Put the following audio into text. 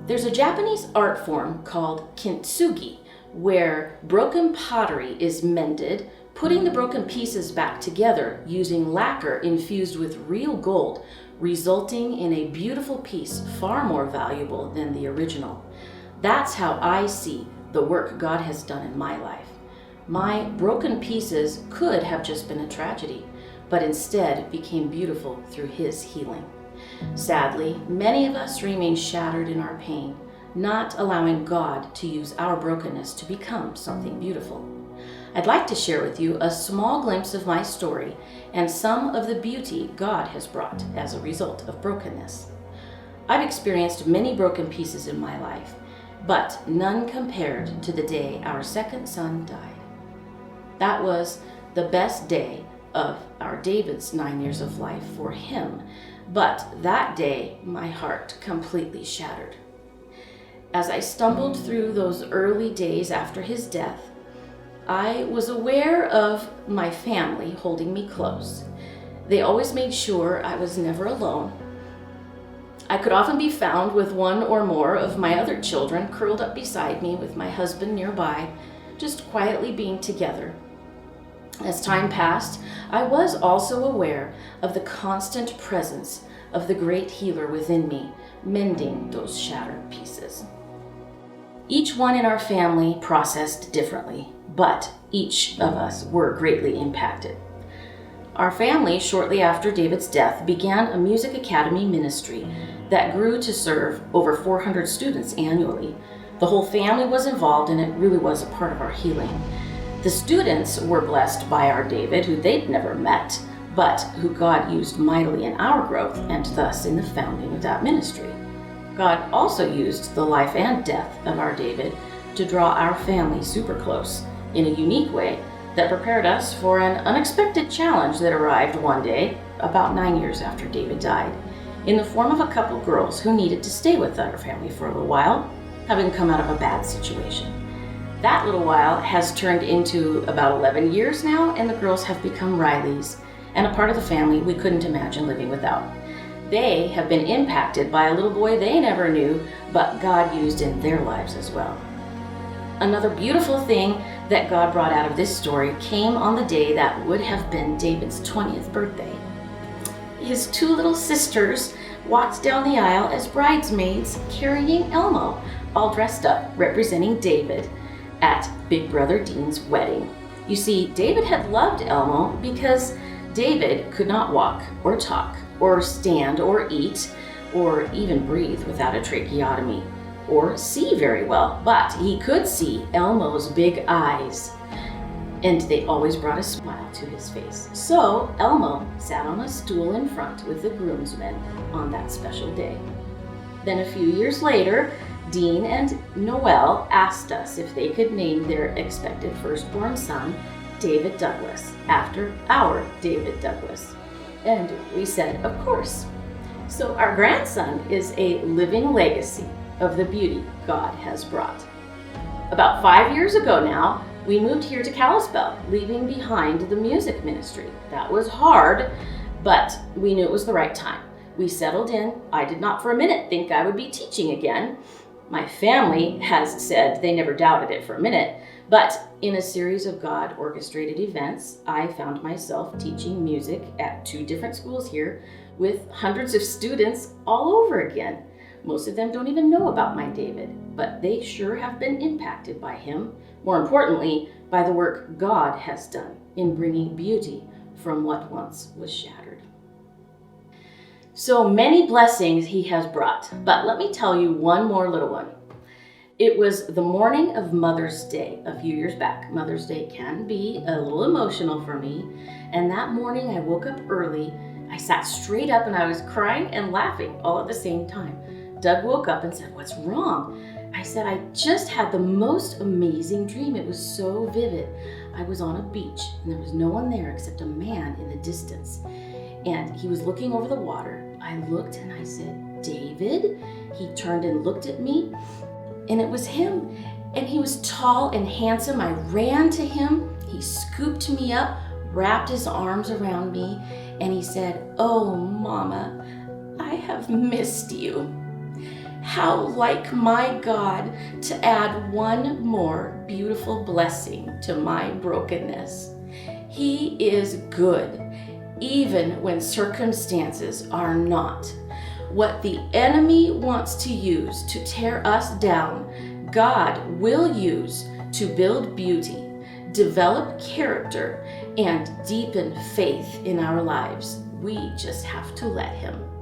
There's a Japanese art form called kintsugi, where broken pottery is mended, putting the broken pieces back together using lacquer infused with real gold, resulting in a beautiful piece far more valuable than the original. That's how I see the work God has done in my life. My broken pieces could have just been a tragedy, but instead became beautiful through His healing. Sadly, many of us remain shattered in our pain, not allowing God to use our brokenness to become something beautiful. I'd like to share with you a small glimpse of my story and some of the beauty God has brought as a result of brokenness. I've experienced many broken pieces in my life, but none compared to the day our second son died. That was the best day of our David's 9 years of life for him, but that day my heart completely shattered. As I stumbled through those early days after his death, I was aware of my family holding me close. They always made sure I was never alone. I could often be found with one or more of my other children curled up beside me with my husband nearby, just quietly being together. As time passed, I was also aware of the constant presence of the great healer within me, mending those shattered pieces. Each one in our family processed differently, but each of us were greatly impacted. Our family, shortly after David's death, began a music academy ministry that grew to serve over 400 students annually. The whole family was involved, and it really was a part of our healing. The students were blessed by our David, who they'd never met, but who God used mightily in our growth and thus in the founding of that ministry. God also used the life and death of our David to draw our family super close in a unique way that prepared us for an unexpected challenge that arrived one day, about 9 years after David died, in the form of a couple girls who needed to stay with our family for a little while, having come out of a bad situation. That little while has turned into about 11 years now, and the girls have become Rileys and a part of the family we couldn't imagine living without. They have been impacted by a little boy they never knew, but God used in their lives as well. Another beautiful thing that God brought out of this story came on the day that would have been David's 20th birthday. His two little sisters walked down the aisle as bridesmaids carrying Elmo, all dressed up, representing David at Big Brother Dean's wedding. You see, David had loved Elmo because David could not walk or talk or stand or eat or even breathe without a tracheotomy or see very well, but he could see Elmo's big eyes, and they always brought a smile to his face. So Elmo sat on a stool in front with the groomsmen on that special day. Then a few years later, Dean and Noel asked us if they could name their expected firstborn son David Douglas, after our David Douglas. And we said, of course. So our grandson is a living legacy of the beauty God has brought. About 5 years ago now, we moved here to Kalispell, leaving behind the music ministry. That was hard, but we knew it was the right time. We settled in. I did not for a minute think I would be teaching again. My family has said they never doubted it for a minute, but in a series of God-orchestrated events, I found myself teaching music at 2 different schools here with hundreds of students all over again. Most of them don't even know about my David, but they sure have been impacted by him. More importantly, by the work God has done in bringing beauty from what once was shattered. So many blessings he has brought, but let me tell you one more little one. It was the morning of Mother's Day a few years back. Mother's Day can be a little emotional for me, and that morning I woke up early. I sat straight up and I was crying and laughing all at the same time. Doug woke up and said, "What's wrong?" I said, "I just had the most amazing dream. It was so vivid. I was on a beach and there was no one there except a man in the distance. And he was looking over the water. I looked and I said, 'David?' He turned and looked at me, and it was him. And he was tall and handsome. I ran to him. He scooped me up, wrapped his arms around me, and he said, 'Oh, Mama, I have missed you.' How like my God to add one more beautiful blessing to my brokenness. He is good, even when circumstances are not. What the enemy wants to use to tear us down, God will use to build beauty, develop character, and deepen faith in our lives. We just have to let Him.